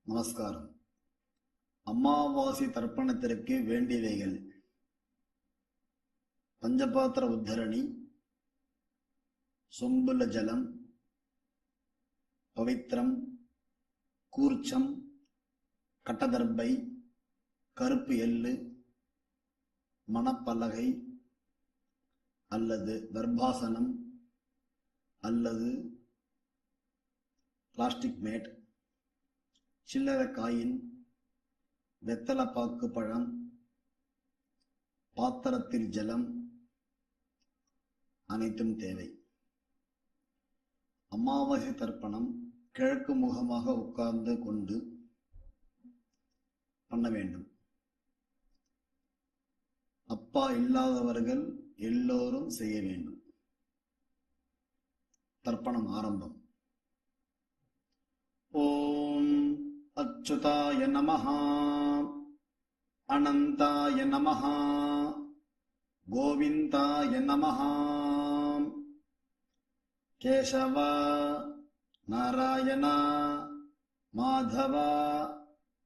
நமஸ்காரம். அமாவாசை தர்ப்பணத்திற்கு வேண்டியவைகள்: பஞ்சபாத்திர உத்தரணி, சொம்புல ஜலம், பவித்திரம், கூர்ச்சம், கட்டதர்பை, கருப்பு எள்ளு, மணப்பலகை அல்லது தர்பாசனம் அல்லது பிளாஸ்டிக் மேட், சில்லறை காயின், வெத்தலைப்பாக்கு பழம், பாத்திரத்தில் ஜலம் அனைத்தும் தேவை. அமாவாசை தர்ப்பணம் கிழக்கு முகமாக உட்கார்ந்து கொண்டு பண்ண வேண்டும். அப்பா இல்லாதவர்கள் எல்லோரும் செய்ய வேண்டும். தர்ப்பணம் ஆரம்பம். ஓம் அச்சுதாய நமஹ, அனந்தாய நமஹ, கோவிந்தாய நமஹ. கேசவ, நாராயண, மாதவ,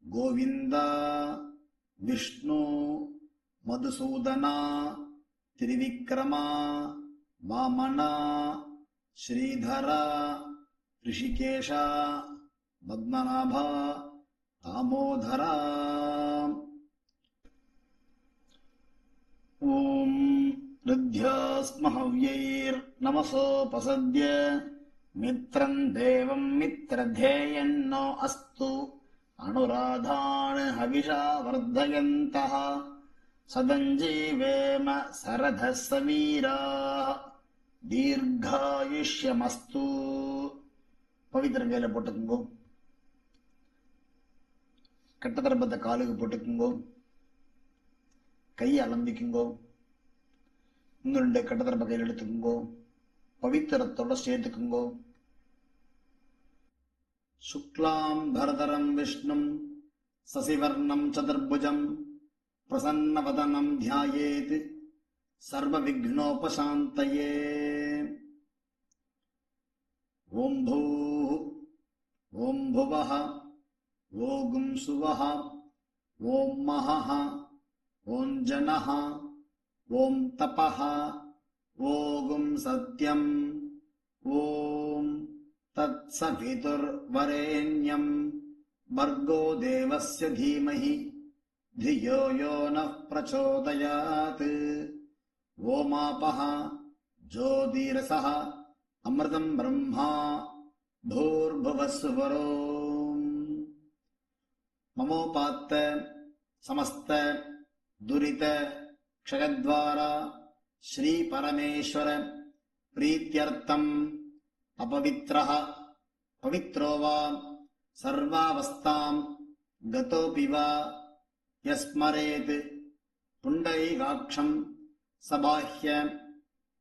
கோவிந்தா, விஷ்ணு, மதுசூதனா, திரிவிக்ரமா, வாமனா, ஸ்ரீதரா, ரிஷிகேஷா, பத்மநாபா, தாமோதரா. ஓம் ருத்யாஸ்மஹவ்யைர் நமசோபசத்ய மித்ரம் தேவம் மித்ரதேயன்னோ அஸ்து அனுராதான் ஹவிஷா வர்தயந்தः சதஞ்சீவேம சரதः சவீராः தீர்காயுஷ்யமஸ்து. பவித்திரம் கையில போட்டுக்குங்கோ. கட்ட தர்ப்பத்தை காலுக்கு போட்டுக்குங்கோ. கையை அலம்பிக்குங்கோ. இன்னும் 2 கட்ட தர்ப்ப கையில் எடுத்துக்குங்கோ. பவித்திரத்தோட சேர்த்துக்குங்கோ. சுக்லாம் பரதரம் விஷ்ணும் சசிவர்ணம் சதுர்புஜம் பிரசன்னவதனம் தியாயேத் சர்வ விக்னோபசாந்தயே. ஓம் பூः, ஓம் புவः, ஓம் சுவः, ஓம் மஹः, ஓம் ஜனः, ஓம் தபः, ஓம் சத்யம், ஓம் தத்சவிதுர்வரேண்யம் பர்கோ தேவஸ்ய தீமஹி धियो यो नः प्रचोदयात्. ओमापः ज्योतिरसः अमृतं ब्रह्मा भूर्भुवस्सुवरो. ममोपात्त समस्त दुरित क्षयद्वारा श्री परमेश्वर प्रीत्यर्थम् अपवित्रः पवित्रो वा सर्वावस्थां गतोऽपि वा यस्मरेत् पुण्डरीकाक्षं सबाह्य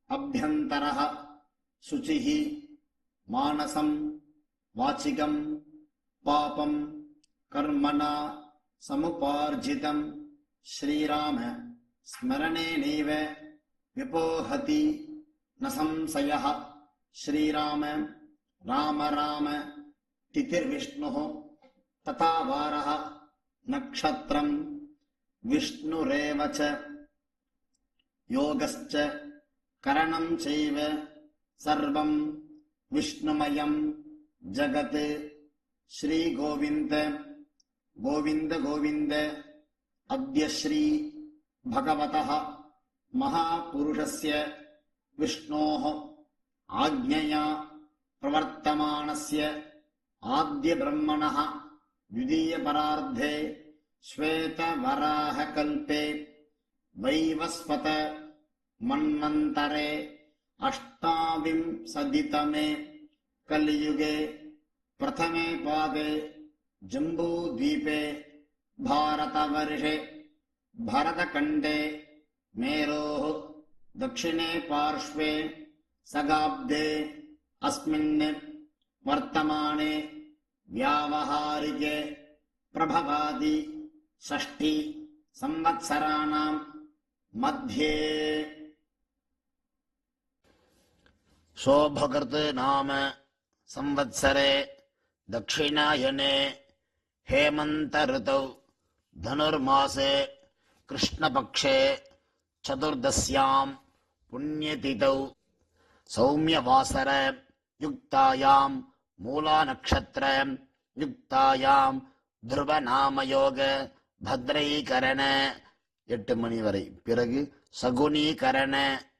अभ्यन्तरः शुचिः मानसं वाचिकं पापं कर्मणा समुपार्जितं श्रीराम स्मरणेनैव विपोहति न संशयः. श्रीराम राम राम तिथिर्विष्णुः तथा वारः नक्षत्रं विष्णुरेव च योगश्च करणं चैव सर्वं विष्णुमयं जगत्. श्री गोविन्द गोविन्द गोविन्द. अद्य श्री भगवतः महापुरुषस्य विष्णोः आज्ञया प्रवर्तमानस्य आद्य ब्रह्मणः द्वितीयपरार्धे श्वेतवराहकल्पे वैवस्वत मन्वन्तरे अष्टाविंशतितमे कलियुगे प्रथमे पादे जम्बूद्वीपे भारतवर्षे भरतखण्डे मेरोः दक्षिणे पार्श्वे सगाब्दे अस्मिन् वर्तमाने व्यावहारिके प्रभवादि षष्ठी संवत्सराणां मध्ये शोभकृत् नाम संवत्सरे दक्षिणायने हेमंत ऋतौ धनुर्मासे कृष्णपक्षे चतुर्दश्यां पुण्यतिथौ सौम्यवासर युक्तायां मूला नक्षत्र युक्तायां ध्रुवनामयोग भद्रैकरण 8 மணி வரை. பிறகு சகுனீகரண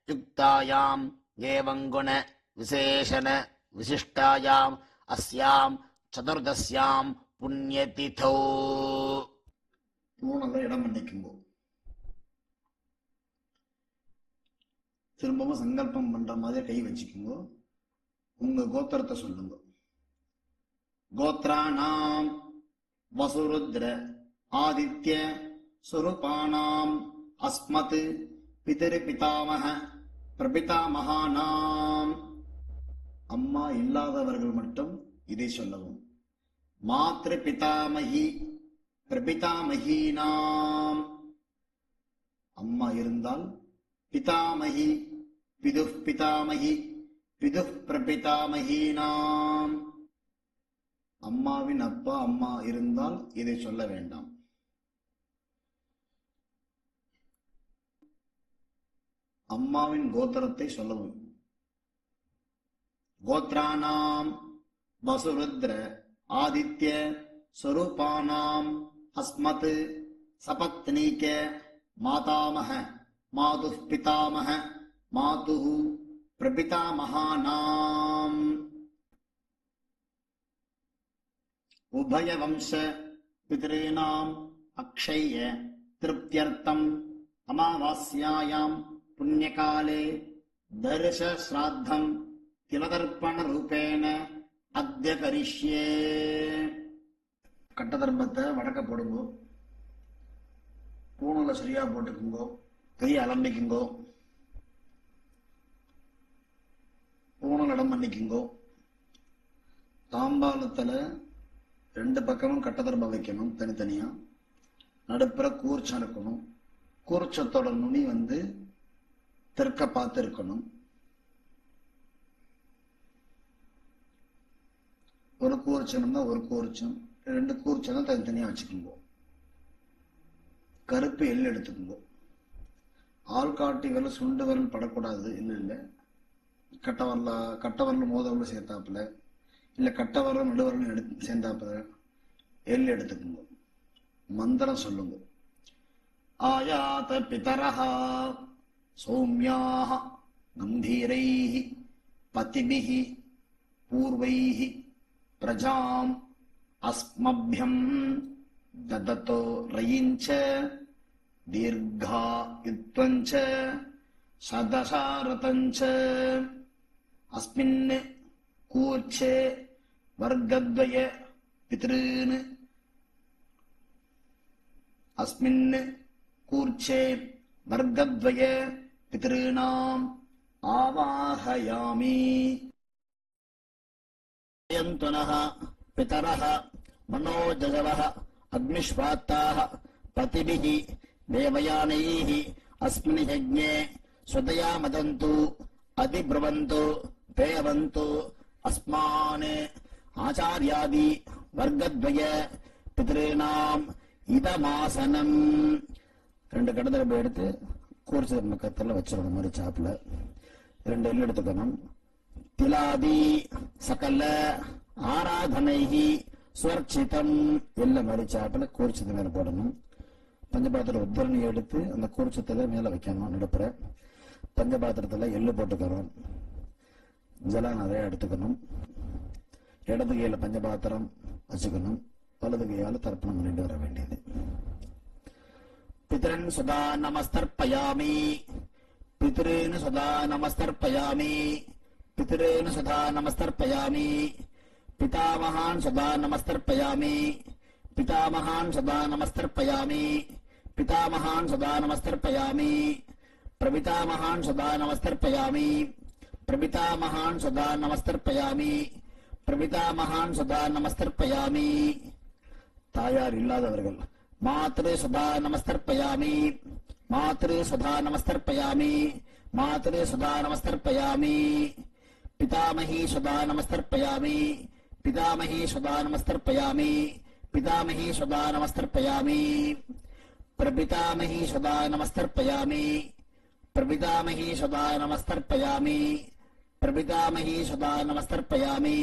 யுக்தாயாம் ஏவங்குண விசேஷண விசிஷ்டாயாம் அஸ்யாம் சதுர்தஸ்யாம் புண்ணியதிதௌ. மூணாவது இடம் பண்ணிக்கும்போ திரும்பவும் சங்கல்பம் பண்ற மாதிரி கை வச்சுக்குங்க. உங்க கோத்திரத்தை சொல்லுங்க. கோத்ராணாம் வசுருத்ர ஆதித்ய சுரூபானாம் அஸ்மத் பிதரு பிதாமக பிரபிதாமகானாம். அம்மா இல்லாதவர்கள் மட்டும் இதை சொல்லவும். மாத்ரு பிதாமகி பிரபிதாமகீனாம். அம்மா இருந்தால் பிதாமகி பிதுः பிதாமகி பிதுः பிரபிதாமகீனாம். அம்மாவின் அப்பா அம்மா இருந்தால் இதை சொல்ல வேண்டாம். அம்மாவின் கோத்திரத்தை சொல்லவும். கோத்ராணாம் வசுருத்ர ஆதித்ய ஸ்வரூபானாம் அஸ்மத் சபத்னீக மாதாமக மாதுः பிதாமக மாதுः பிரபிதாமகானாம். உபயவம்ச பிதॄணாம் அக்ஷய திருப்தியர்த்தம் அமாவாஸ்யாயாம் புண்ணியகாலே தர்ஷ ஸ்ராத்தம் திலதர்ப்பண ரூபேண அத்ய கரிஷ்யே. கட்ட தர்மத்தை வடக்க போடுங்கோ. பூணூலை சரியா போட்டுக்குங்கோ. கையை அலம்பிக்குங்கோ. பூணூல் இடம் பண்ணிக்குங்கோ. தாம்பாலத்துல 2 பக்கமும் கட்ட தர்மம் வைக்கணும் தனித்தனியா. நடுப்புற கூர்ச்சம் இருக்கணும். கூர்ச்சத்தோட நுனி தெற்க பார்த்து இருக்கணும். ஒரு கூர்ச்சம்னா ஒரு கூர்ச்சம், 2 கூர்ச்சம் தான் தனித்தனியா வச்சுக்குங்க. கருப்பு எள் எடுத்துக்குங்க. ஆள்காட்டி விரல் சுண்டு விரல் படக்கூடாது. இல்லை கட்டவரல் மோதவரல் சேர்த்தாப்புல, இல்ல கட்டவரல் நடுவரல் சேர்ந்தாப்புல எள் எடுத்துக்குங்க. மந்திரம் சொல்லுங்க. ஆயாத பிதரஹா சௌமியாஹ கம்பீரைஹி பதிபிஹி பூர்வைஹி பிரஜாம் அஸ்மப்யம் தததோ ரயிஞ்ச தீர்கா யுத்வஞ்ச சதசாரதஞ்ச அஸ்மின் கூர்ச்சே வர்க்கத்வய பித்ருன் அஸ்மின் கூர்ச்சே வர்க்கத்வய பித்ருணாம் ஆவாஹயாமி. யந்தனஹ பிதரஹ மனோஜகவஹ அக்னிஷ்வாத்தாஹ பதிபிஹி தேவயானைஹி அஸ்மின் யஜ்ஞே ஸ்வதயா மதந்து அதிப்ருவந்து பேவந்து அஸ்மான் ஆச்சார்யாதி வர்க்கத்வய பித்ருணாம் இதமாசனம். 2 கடதரப்பு எடுத்து கூர்ச்ச பக்கத்துல வச்சிடணும். மாதிரி சாப்பில 2 எள்ளு எடுத்துக்கணும். திலாதி சகல ஆராதனைகி சுவர்ச்சிதம் எல்ல மாதிரி சாப்பில கூர்ச்சத்து மேல போடணும். பஞ்சபாத்திர உத்தரணி எடுத்து அந்த கூர்ச்சத்துல மேல வைக்கணும். நடுப்புற பஞ்சபாத்திரத்துல எள்ளு போட்டுக்கணும். ஜலம் நிறைய எடுத்துக்கணும். இடது கையில பஞ்சபாத்திரம் வச்சுக்கணும். வலது கையால தர்ப்பணம் பண்ணிட்டு வர வேண்டியது. பித்ரன் சுதா நமஸ்தர்ப்பயாமி பித்ரேன சுதா நமஸ்தர்ப்பயாமி பித்ரேன சுதா நமஸ்தர்ப்பயாமி பிதாமகான் சுதா நமஸ்தர்ப்பயாமி பிதாமகான் சுதா நமஸ்தர்ப்பயாமி பிதாமகான் சுதா நமஸ்தர்ப்பயாமி பிரபிதாமகான் சுதா நமஸ்தர்ப்பயாமி பிரபிதாமகான் சுதா நமஸ்தர்ப்பயாமி பிரபிதாமகான் சுதா நமஸ்தர்ப்பயாமி. தாயார் இல்லாதவர்கள் மாத்ரு சுதா நமஸ்தர்ப்பயாமி மாத்ரு சுதா நமஸ்தர்ப்பயாமி மாத்ரு சுதா நமஸ்தர்ப்பயாமி பிதாமகி சுதா நமஸ்தர்ப்பயாமி பிதாமகி சுதா நமஸ்தர்ப்பயாமி पितामही सदा नमस्तर्पयामि प्रपितामही सदा नमस्तर्पयामि प्रपितामही सदा नमस्तर्पयामि प्रपितामही सदा नमस्तर्पयामि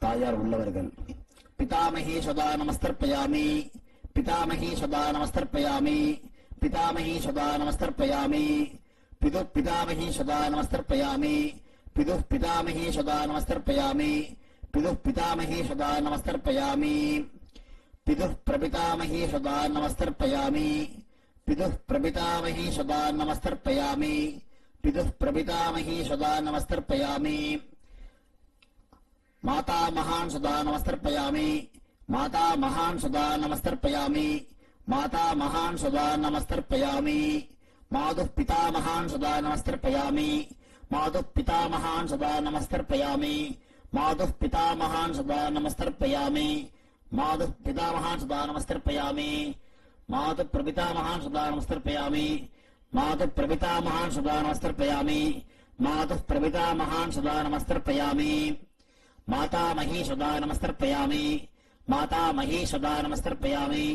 தாயார் உள்ளவர்கள் பிதாமஹி சதா நமஸ்தர்ப்பயாமி பிதாமஹி சதா நமஸ்தர்ப்பயாமி பிதாமஹி சதா நமஸ்தர்ப்பயாமி பிது பிதாமஹி சதா நமஸ்தர்ப்பயாமி பிது பிதாமஹி சதா நமஸ்தர்ப்பயாமி பிது பிதாமஹி சதா நமஸ்தர்ப்பயாமி பிது பிரபிதாமஹி சதா நமஸ்தர்ப்பயாமி பிது பிரபிதாமஹி சதா நமஸ்தர்ப்பயாமி பிது பிரபிதாமஹி சதா நமஸ்தர்ப்பயாமி माता महान सदा नमस्तर्पयामि माता महान सदा नमस्तर्पयामि माता महान सदा नमस्तर्पयामि मातुः पिता महान सदा नमस्तर्पयामि मातुः पिता महान सदा नमस्तर्पयामि मातुः पिता महान सदा नमस्तर्पयामि मातुः पिता महान सदा नमस्तर्पयामि मातुः प्रपिता महान सदा नमस्तर्पयामि मातुः प्रपिता महान सदा नमस्तर्पयामि मातुः प्रपिता महान सदा नमस्तर्पयामि माता मही सदा नमस्तर्पयामि माता मही सदा नमस्तर्पयामि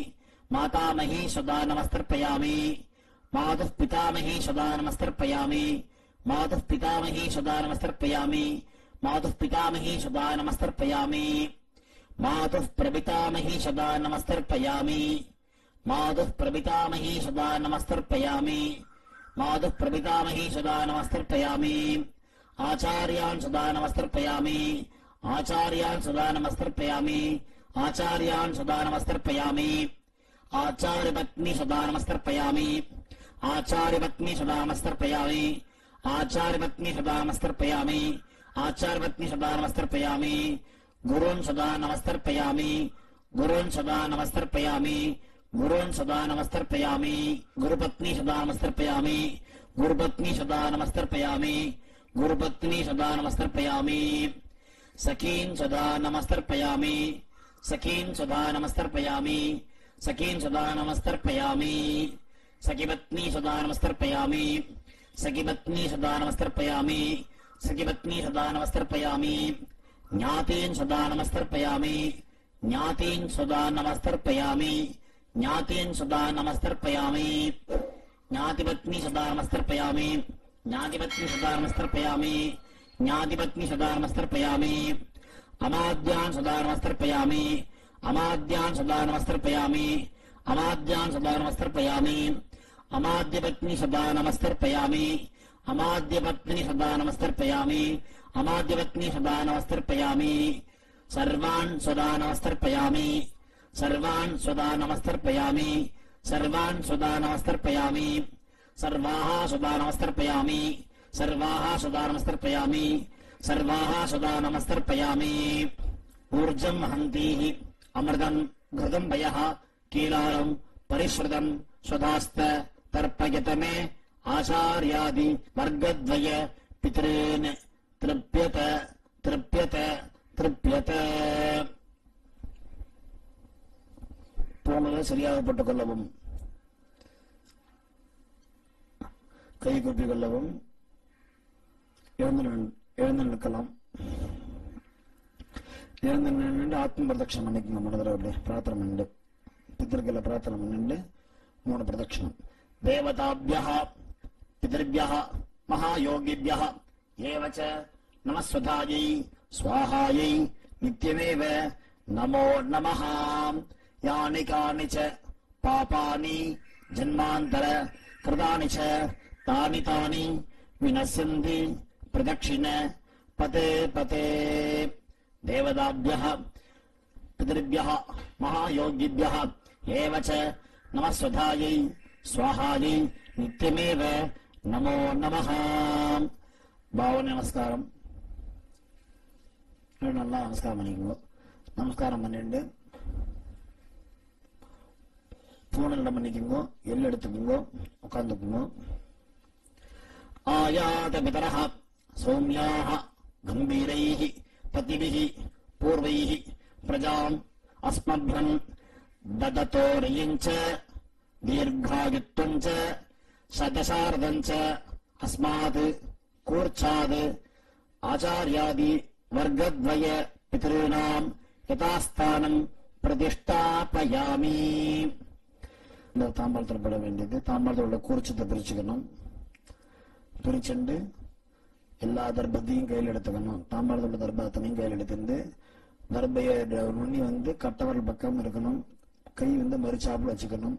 माता मही सदा नमस्तर्पयामि मातुः पितामही सदा नमस्तर्पयामि मातुः पितामही सदा नमस्तर्पयामि मातुः पितामही सदा नमस्तर्पयामि मातुः प्रपितामही सदा नमस्तर्पयामि मातुः प्रपितामही सदा नमस्तर्पयामि मातुः प्रपितामही सदा नमस्तर्पयामि आचार्यान् सदा नमस्तर्पयामि आचार्यान् सदा नमस्तर्पयामि आचार्यान् सदा नमस्तर्पयामि आचार्यपत्नी सदा नमस्तर्पयामि आचार्यपत्नी सदा नमस्तर्पयामि आचार्यपत्नी सदा नमस्तर्पयामि आचार्यपत्नी सदा नमस्तर्पयामि गुरून् सदा नमस्तर्पयामि गुरून् सदा नमस्तर्पयामि गुरून् सदा नमस्तर्पयामि गुरुपत्नी सदा नमस्तर्पयामि गुरुपत्नी सदा नमस्तर्पयामि गुरुपत्नी सदा नमस्तर्पयामि सखीन् सदा नमस्तर्पयामि सखीन् सदा नमस्तर्पयामि सखीन् सदा नमस्तर्पयामि सखीपत्नी सदा नमस्तर्पयामि सखीपत्नी सदा नमस्तर्पयामि सखीपत्नी सदा नमस्तर्पयामि ज्ञातीन् सदा नमस्तर्पयामि ज्ञातीन् सदा नमस्तर्पयामि ज्ञातीन् सदा नमस्तर्पयामि ज्ञातिपत्नी सदा नमस्तर्पयामि ज्ञातिपत्नी सदा नमस्तर्पयामि ज्ञातिपत्नी सदा नमस्तर्पयामि अमाद्यान् सदा नमस्तर्पयामि अमाद्यान् सदा नमस्तर्पयामि अमाद्यान् सदा नमस्तर्पयामि अमाद्यपत्नी सदा नमस्तर्पयामि अमाद्यपत्नी सदा नमस्तर्पयामि अमाद्यपत्नी सदा नमस्तर्पयामि सर्वान् सदा नमस्तर्पयामि सर्वान् सदा नमस्तर्पयामि सर्वान् सदा नमस्तर्पयामि सर्वाः सदा नमस्तर्पयामि सर्वाः सदा नमस्तर्पयामि सर्वाः सदा नमस्तर्पयामि ऊर्जम् हन्तीः अमृतम् घृतम् पयः कीलालम् परिश्रुतम् स्वधास्त तर्पयत मे आचार्यादि वर्गद्वय पितॄन् तृप्यत तृप्यत तृप्यत போனதை சரியாக போட்டுக் கொள்ளவும் கை கூப்பிக் கொள்ளவும் எழுந்து நிற்கலாம் எழுந்து நின்று ஆத்ம பிரதட்சணம் பண்ணிக்கணும் 3 தடவை அப்படி பிரார்த்தனை பண்ணிட்டு பிதர்களை பிரார்த்தனை பண்ணிட்டு 3 பிரதட்சணம் தேவதாபியः பிதர்பியः மகாயோகிபியः ஏவச்ச நமஸ்வதாயை ஸ்வாஹாயை நித்யமேவ நமோ நமः यानि कानि च पापानि जन्मान्तर कृतानि च तानि तानि विनश्यन्ति प्रदक्षिण पते पते देवताभ्यः पितृभ्यः महायोगिभ्यः एव च नमस्वधायै स्वाहायै नित्यमेव नमो नमः भावने नमस्कारम நல்லா நமஸ்காரம் பண்ணிக்கோங்க நமஸ்காரம் பண்ணிட்டு பூனல்ல பண்ணிக்கோங்க எல்ல எடுத்துக்கோங்க உட்கார்ந்துக்கோங்க ஆயாத பிதரஹ சௌம்யாஹ கம்பீரைஹ பதிபிஹ பூர்வைஹ பிரஜாம் அஸ்மப்ரம் தததோரியஞ்ச தீர்காயுத்வஞ்ச சதசாரதஞ்ச அஸ்மாத் கூர்ச்சாத் ஆச்சார்யாதி वर्गद्वय पितॄणाम् யதாஸ்தானம் பிரதிஷ்டாபயாமி. இந்த தாம்பாளத்தில் பட வேண்டியது. தாம்பாளத்தோட கூர்ச்சத்தை பிரிச்சுக்கணும். பிரிச்சுண்டு எல்லா தர்பத்தையும் கையில் எடுத்துக்கணும். தாம்பாளத்தோட தர்பத்தையும் கையில் எடுத்துட்டு தர்பைய நுண்ணி கட்டவரல் பக்கம் இருக்கணும். கை மறுச்சாப்புல வச்சுக்கணும்.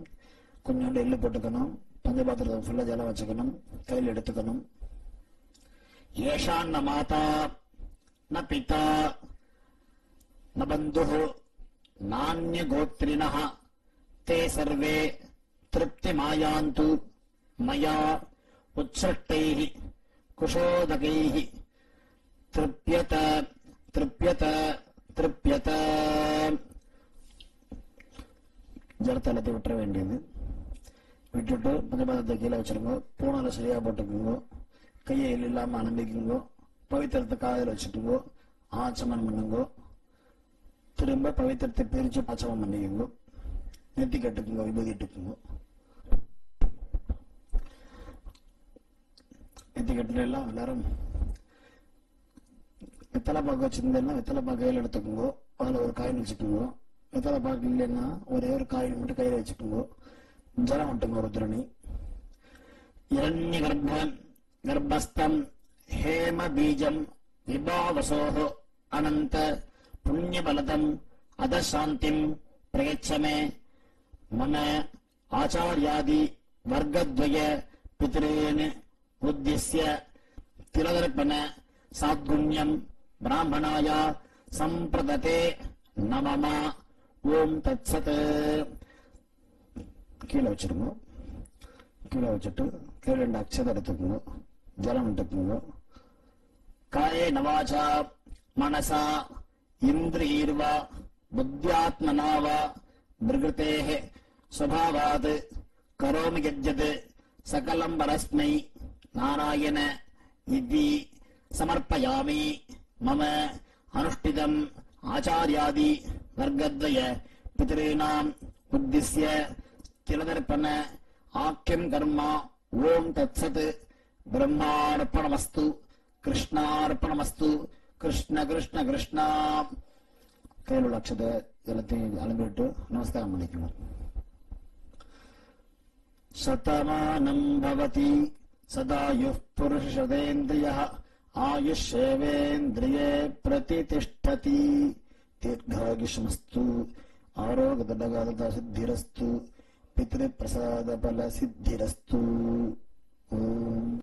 கொஞ்சோண்டு எள்ளு போட்டுக்கணும். பஞ்சபாத்திரத்தை ஃபுல்லா ஜலம் வச்சுக்கணும். கையில் எடுத்துக்கணும். ஏஷான் ந மாதா ந பிதா ந பந்துः நான்ய கோத்ரிணः தே சர்வே திருப்திமாயாந்து மயா உத்ஸஷ்டைः குஷோதகைः திருப்யத திருப்யத திருப்யத. ஜலத்தை எல்லாத்தையும் விட்டுற வேண்டியது. விட்டுட்டு பஞ்சபாத்திரத்தை கீழே வச்சிருங்க. பூனால சரியா போட்டுக்குங்க. கையை இல்லாம அனுப்பிக்குங்கோ. பவித்திரத்தை காதில் வச்சுட்டுங்கோ. ஆச்சமனம் பண்ணுங்கோ. திரும்ப பவித்திரத்தை பிரிச்சு ஆச்சமம் பண்ணிக்குங்கோ. நெத்தி கட்டுக்குங்க. விபூதி இட்டுக்குங்க. நெத்தி கட்டுல எல்லாம் எல்லாரும் வெத்தலை பாக்கு வச்சிருந்தேன்னா வெத்தலை பாக்கு கையில் எடுத்துக்குங்கோ. அதுல ஒரு காயின் வச்சுக்குங்கோ. வெத்தலை பாக்கு இல்லைன்னா ஒரே ஒரு காயின் மட்டும் கையில வச்சுக்குங்கோ. ஜலம் விட்டுங்க ஒரு துரணி. இரண்ய கர்ப்பஸ்தம் ஹேம பீஜம் விபாவசோஹ அனந்த புண்ணியபலதம் அதசாந்திம் பிரயச்சமே மம ஆச்சார்யாதி வர்க்கத்வய பித்ரேன் உத்திஸ்ய திலதர்ப்பண சாத்குண்யம் பிராமணாய சம்பிரததே நமமா. ஓம் தத்சத். கீழே வச்சிருங்க. கீழே வச்சுட்டு கீழே 2 அக்ஷதை எடுத்துக்கோங்க. ஜலம் எடுத்துக்கோங்க. காயே நவாச்சா மனசா இந்திரியர்வா புத்தியாத்மனாவா பிரகிருதேஹ ஸ்வபாவாத் கரோமி யஜ்ஜத் சகலம் பரஸ்மை நாராயண இதி சமர்ப்பயாமி. மம அனுஷ்டிதம் ஆச்சார்யாதி வர்க்கத்வய பித்ரீணாம் உத்திஸ்ய திலதர்ப்பண ஆக்கியம் கர்மா. ஓம் தத்சத். பிரம்மார்ப்பணமஸ்து. கிருஷ்ணார்ப்பணமஸ்து. கிருஷ்ண கிருஷ்ண கிருஷ்ணா. கையில் உள்ள அக்ஷதை எல்லாத்தையும் அலம்பிட்டு நமஸ்காரம் பண்ணிக்கணும். சதமானம் பவதி சதாயுः புருஷதேந்திரியः ஆயுஷ்யேவேந்திரியே பிரதிதிஷ்டதி. தீர்காயுஷ்மஸ்து. ஆரோக்கியதடகாத சித்திரஸ்து. பித்ருப்பிரசாத பல சித்திரஸ்து. ஓம்.